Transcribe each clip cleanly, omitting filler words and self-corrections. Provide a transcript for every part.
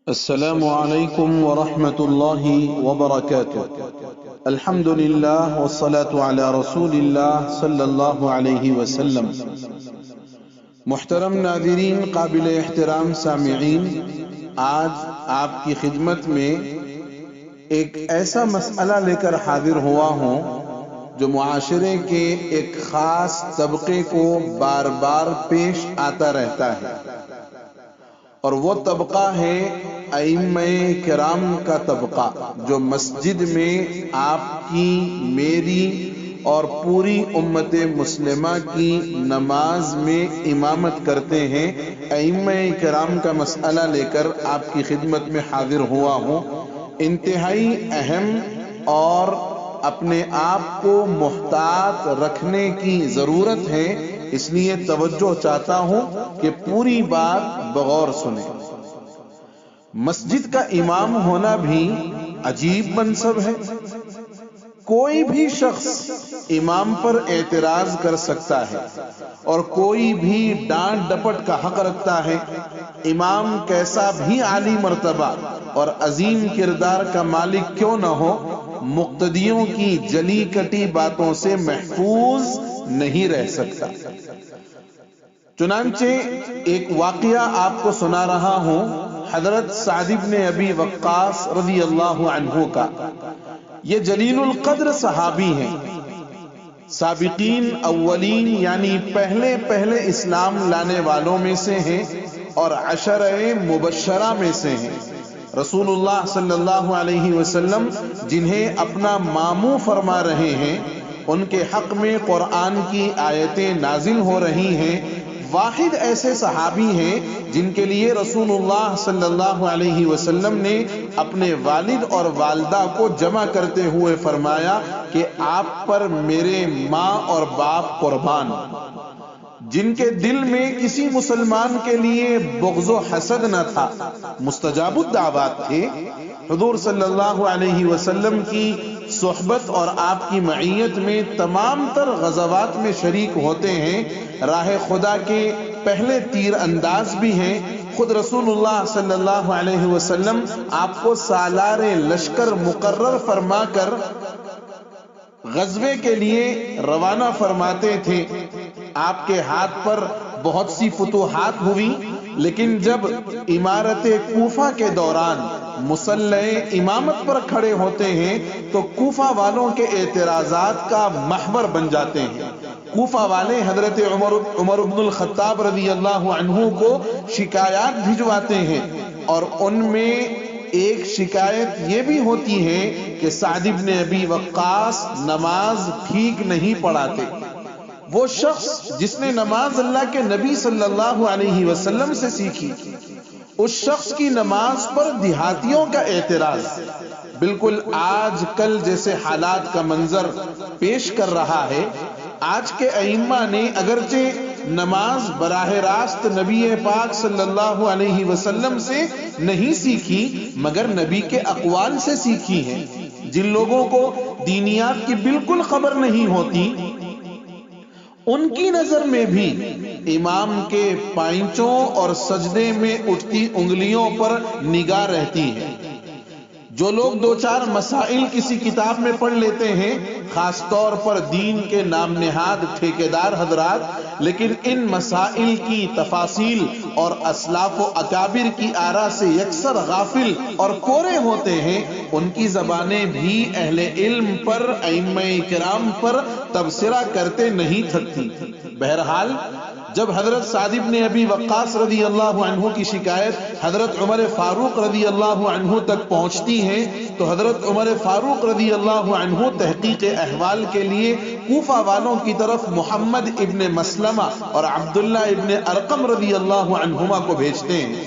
السلام علیکم ورحمۃ اللہ وبرکاتہ۔ الحمد للہ والصلاة علی رسول اللہ صلی اللہ علیہ وسلم۔ محترم ناظرین، قابل احترام سامعین، آج آپ کی خدمت میں ایک ایسا مسئلہ لے کر حاضر ہوا ہوں جو معاشرے کے ایک خاص طبقے کو بار بار پیش آتا رہتا ہے، اور وہ طبقہ ہے ائمہ کرام کا طبقہ، جو مسجد میں آپ کی، میری اور پوری امت مسلمہ کی نماز میں امامت کرتے ہیں۔ ائمہ کرام کا مسئلہ لے کر آپ کی خدمت میں حاضر ہوا ہوں۔ انتہائی اہم اور اپنے آپ کو محتاط رکھنے کی ضرورت ہے، اس لیے توجہ چاہتا ہوں کہ پوری بات بغور سنیں۔ مسجد کا امام ہونا بھی عجیب منصب ہے۔ کوئی بھی شخص امام پر اعتراض کر سکتا ہے اور کوئی بھی ڈانٹ ڈپٹ کا حق رکھتا ہے۔ امام کیسا بھی عالی مرتبہ اور عظیم کردار کا مالک کیوں نہ ہو، مقتدیوں کی جلی کٹی باتوں سے محفوظ نہیں رہ سکتا۔ چنانچہ ایک واقعہ آپ کو سنا رہا ہوں، حضرت سعد بن ابی وقاص رضی اللہ عنہ کا۔ یہ جلیل القدر صحابی ہیں، سابقین اولین یعنی پہلے اسلام لانے والوں میں سے ہیں اور عشرہ مبشرہ میں سے ہیں۔ رسول اللہ صلی اللہ علیہ وسلم جنہیں اپنا ماموں فرما رہے ہیں، ان کے حق میں قرآن کی آیتیں نازل ہو رہی ہیں۔ واحد ایسے صحابی ہیں جن کے لیے رسول اللہ صلی اللہ علیہ وسلم نے اپنے والد اور والدہ کو جمع کرتے ہوئے فرمایا کہ آپ پر میرے ماں اور باپ قربان، جن کے دل میں کسی مسلمان کے لیے بغض و حسد نہ تھا، مستجاب الدعوات تھے، حضور صلی اللہ علیہ وسلم کی صحبت اور آپ کی معیت میں تمام تر غزوات میں شریک ہوتے ہیں، راہ خدا کے پہلے تیر انداز بھی ہیں۔ خود رسول اللہ صلی اللہ علیہ وسلم آپ کو سالار لشکر مقرر فرما کر غزوے کے لیے روانہ فرماتے تھے۔ آپ کے ہاتھ پر بہت سی فتوحات ہوئی، لیکن جب امارت کوفہ کے دوران مسلح امامت پر کھڑے ہوتے ہیں تو کوفہ والوں کے اعتراضات کا محور بن جاتے ہیں۔ کوفہ والے حضرت عمر بن الخطاب رضی اللہ عنہ کو شکایات بھجواتے ہیں، اور ان میں ایک شکایت یہ بھی ہوتی ہے کہ سعد بن ابی وقاص نماز ٹھیک نہیں پڑھاتے۔ وہ شخص جس نے نماز اللہ کے نبی صلی اللہ علیہ وسلم سے سیکھی، اس شخص کی نماز پر دیہاتیوں کا اعتراض بالکل آج کل جیسے حالات کا منظر پیش کر رہا ہے۔ آج کے ائمہ نے اگرچہ نماز براہ راست نبی پاک صلی اللہ علیہ وسلم سے نہیں سیکھی، مگر نبی کے اقوال سے سیکھی ہے۔ جن لوگوں کو دینیات کی بالکل خبر نہیں ہوتی، ان کی نظر میں بھی امام کے پائنچوں اور سجدے میں اٹھتی انگلیوں پر نگاہ رہتی ہے۔ جو لوگ دو چار مسائل کسی کتاب میں پڑھ لیتے ہیں، خاص طور پر دین کے نام نہاد ٹھیکیدار حضرات، لیکن ان مسائل کی تفاصیل اور اسلاف و اکابر کی آراء سے یکسر غافل اور کورے ہوتے ہیں، ان کی زبانیں بھی اہل علم پر، ائمہ کرام پر تبصرہ کرتے نہیں تھکتی۔ بہرحال جب حضرت سعد بن ابی وقاص رضی اللہ عنہ کی شکایت حضرت عمر فاروق رضی اللہ عنہ تک پہنچتی ہے تو حضرت عمر فاروق رضی اللہ عنہ تحقیق احوال کے لیے کوفہ والوں کی طرف محمد ابن مسلمہ اور عبداللہ ابن ارقم رضی اللہ عنہما کو بھیجتے ہیں،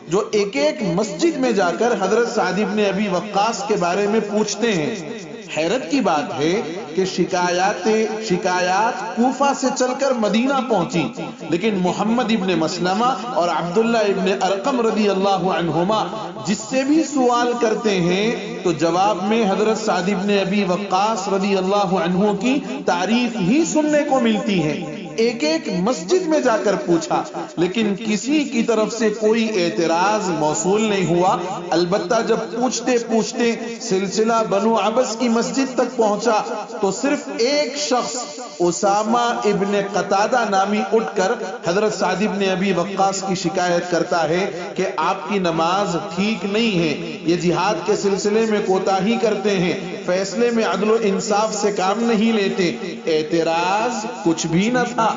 جو ایک ایک مسجد میں جا کر حضرت سعد بن ابی وقاص کے بارے میں پوچھتے ہیں۔ حیرت کی بات ہے کہ شکایات کوفہ سے چل کر مدینہ پہنچی، لیکن محمد ابن مسلمہ اور عبداللہ ابن ارقم رضی اللہ عنہما جس سے بھی سوال کرتے ہیں تو جواب میں حضرت سعد ابن ابی وقاص رضی اللہ عنہ کی تعریف ہی سننے کو ملتی ہے۔ ایک ایک مسجد میں جا کر پوچھا، لیکن کسی کی طرف سے کوئی اعتراض موصول نہیں ہوا۔ البتہ جب پوچھتے پوچھتے سلسلہ بنو عبس کی مسجد تک پہنچا تو صرف ایک شخص اسامہ ابن قتادہ نامی اٹھ کر حضرت سعد ابن ابی وقاص کی شکایت کرتا ہے کہ آپ کی نماز ٹھیک نہیں ہے، یہ جہاد کے سلسلے میں کوتاہی کرتے ہیں، فیصلے میں عدل و انصاف سے کام نہیں لیتے۔ اعتراض کچھ بھی نہ تھا،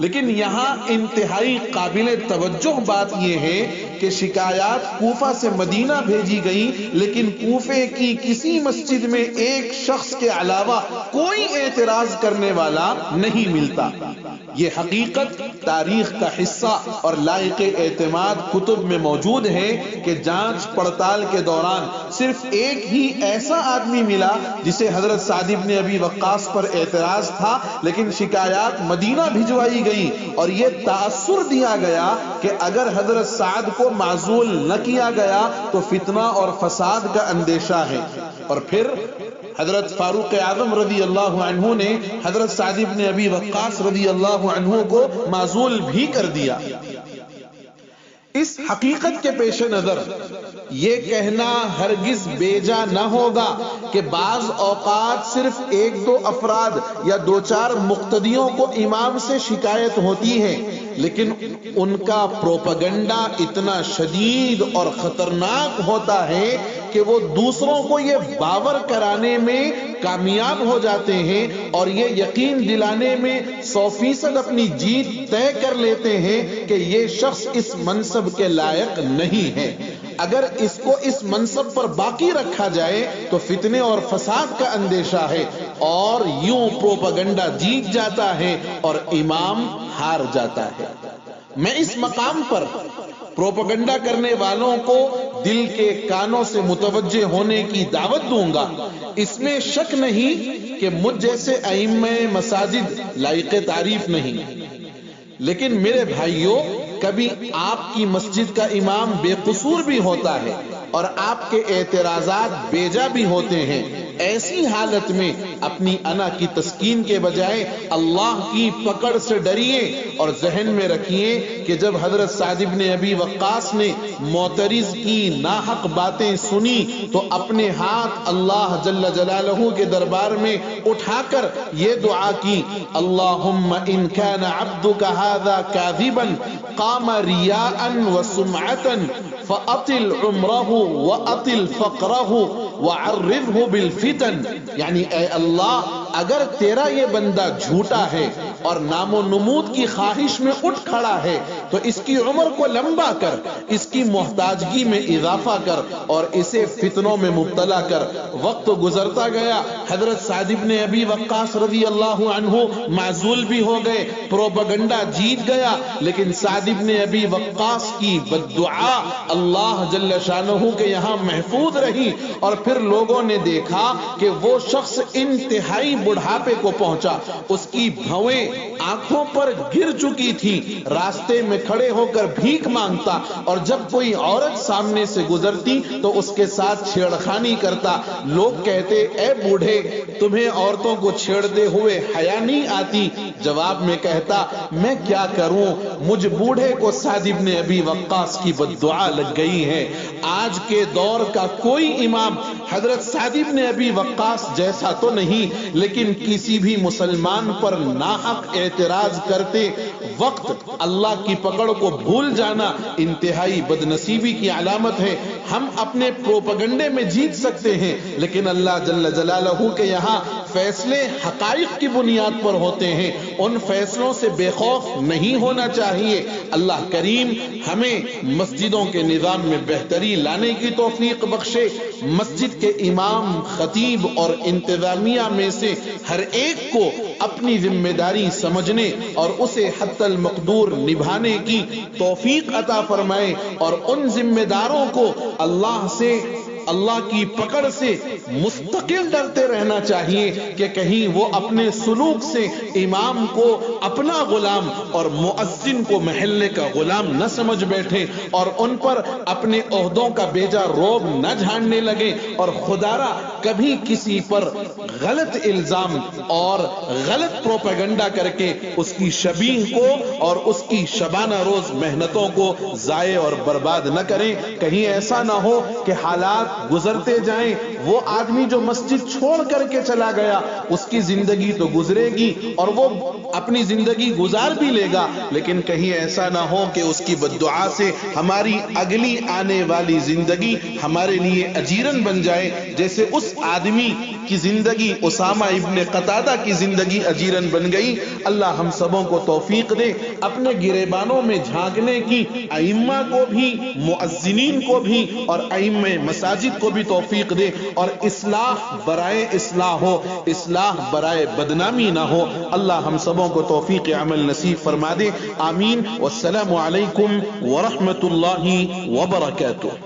لیکن یہاں انتہائی قابل توجہ بات یہ ہے کہ شکایات کوفہ سے مدینہ بھیجی گئی، لیکن کوفے کی کسی مسجد میں ایک شخص کے علاوہ کوئی اعتراض کرنے والا نہیں ملتا۔ یہ حقیقت تاریخ کا حصہ اور لائق اعتماد کتب میں موجود ہے کہ جانچ پڑتال کے دوران صرف ایک ہی ایسا آدمی ملا جسے حضرت سعد بن ابی وقاص پر اعتراض تھا، لیکن شکایات مدینہ بھجوائی گئی اور یہ تاثر دیا گیا کہ اگر حضرت سعد کو معزول نہ کیا گیا تو فتنہ اور فساد کا اندیشہ ہے۔ اور پھر حضرت فاروق اعظم رضی اللہ عنہ نے حضرت سعد بن ابی وقاص رضی اللہ عنہ کو معزول بھی کر دیا۔ اس حقیقت کے پیش نظر یہ کہنا ہرگز بیجا نہ ہوگا کہ بعض اوقات صرف ایک دو افراد یا دو چار مقتدیوں کو امام سے شکایت ہوتی ہے، لیکن ان کا پروپیگنڈا اتنا شدید اور خطرناک ہوتا ہے کہ وہ دوسروں کو یہ باور کرانے میں کامیاب ہو جاتے ہیں اور یہ یقین دلانے میں 100% اپنی جیت طے کر لیتے ہیں کہ یہ شخص اس منصب کے لائق نہیں ہے۔ اگر اس کو اس منصب پر باقی رکھا جائے تو فتنے اور فساد کا اندیشہ ہے، اور یوں پروپیگنڈا جیت جاتا ہے اور امام ہار جاتا ہے۔ میں اس مقام پر پروپیگنڈا کرنے والوں کو دل کے کانوں سے متوجہ ہونے کی دعوت دوں گا۔ اس میں شک نہیں کہ مجھ جیسے ائمہ مساجد لائق تعریف نہیں، لیکن میرے بھائیوں، کبھی آپ کی مسجد کا امام بے قصور بھی ہوتا ہے اور آپ کے اعتراضات بیجا بھی ہوتے ہیں۔ ایسی حالت میں اپنی انا کی تسکین کے بجائے اللہ کی پکڑ سے ڈریے اور ذہن میں رکھیے کہ جب حضرت سعد بن ابی وقاص نے معترض کی ناحق باتیں سنی تو اپنے ہاتھ اللہ جل جلالہ کے دربار میں اٹھا کر یہ دعا کی، اللہم ان کان عبدک ھذا کاذبا قام ریاء وسمعتا فاطل عمرہ واطل فقرہ وعرضہ بالفتن، یعنی اے اللہ اگر تیرا یہ بندہ جھوٹا ہے اور نام و نمود کی خواہش میں اٹھ کھڑا ہے تو اس کی عمر کو لمبا کر، اس کی محتاجگی میں اضافہ کر اور اسے فتنوں میں مبتلا کر۔ وقت گزرتا گیا، حضرت سعد بن ابی وقاص رضی اللہ عنہ معزول بھی ہو گئے، پروپیگنڈا جیت گیا، لیکن سعد بن ابی وقاص کی بددعا اللہ جل شانہ کے یہاں محفوظ رہی، اور پھر لوگوں نے دیکھا کہ وہ شخص انتہائی بڑھاپے کو پہنچا، اس کی بھویں آنکھوں پر گر چکی تھی، راستے میں کھڑے ہو کر بھیک مانگتا، اور جب کوئی عورت سامنے سے گزرتی تو اس کے ساتھ چھیڑخانی کرتا۔ لوگ کہتے، اے بوڑھے، تمہیں عورتوں کو چھیڑتے ہوئے حیا نہیں آتی؟ جواب میں کہتا، میں کیا کروں، مجھ بوڑھے کو سعد بن ابی وقاص کی بددعا لگ گئی ہے۔ آج کے دور کا کوئی امام حضرت سعد بن ابی وقاص جیسا تو نہیں، لیکن کسی بھی مسلمان پر ناحق اعتراض کرتے وقت اللہ کی پکڑ کو بھول جانا انتہائی بدنصیبی کی علامت ہے۔ ہم اپنے پروپیگنڈے میں جیت سکتے ہیں، لیکن اللہ جل جلالہ کے یہاں فیصلے حقائق کی بنیاد پر ہوتے ہیں، ان فیصلوں سے بے خوف نہیں ہونا چاہیے۔ اللہ کریم ہمیں مسجدوں کے نظام میں بہتری لانے کی توفیق بخشے، مسجد کے امام، خطیب اور انتظامیہ میں سے ہر ایک کو اپنی ذمہ داری سمجھنے اور اسے حتی المقدور نبھانے کی توفیق عطا فرمائے، اور ان ذمہ داروں کو اللہ سے اللہ کی پکڑ سے مستقل ڈرتے رہنا چاہیے کہ کہیں وہ اپنے سلوک سے امام کو اپنا غلام اور مؤذن کو محلے کا غلام نہ سمجھ بیٹھے اور ان پر اپنے عہدوں کا بیجا روب نہ جھاڑنے لگے اور خدارا کبھی کسی پر غلط الزام اور غلط پروپیگنڈا کر کے اس کی شبیہ کو اور اس کی شبانہ روز محنتوں کو ضائع اور برباد نہ کریں. کہیں ایسا نہ ہو کہ حالات گزرتے جائیں، وہ آدمی جو مسجد چھوڑ کر کے چلا گیا اس کی زندگی تو گزرے گی اور وہ اپنی زندگی گزار بھی لے گا، لیکن کہیں ایسا نہ ہو کہ اس کی بددعا سے ہماری اگلی آنے والی زندگی ہمارے لیے اجیرن بن جائے، جیسے اس آدمی کی زندگی اسامہ ابن قتادہ کی زندگی اجیرن بن گئی. اللہ ہم سبوں کو توفیق دے اپنے گریبانوں میں جھانکنے کی، ائمہ کو بھی، مؤذنین کو بھی اور ائمہ مساجد کو بھی توفیق دے، اور اصلاح برائے اصلاح ہو، اصلاح برائے بدنامی نہ ہو. اللہ ہم سبوں کو توفیق عمل نصیب فرما دے. آمین. والسلام علیکم ورحمۃ اللہ وبرکاتہ.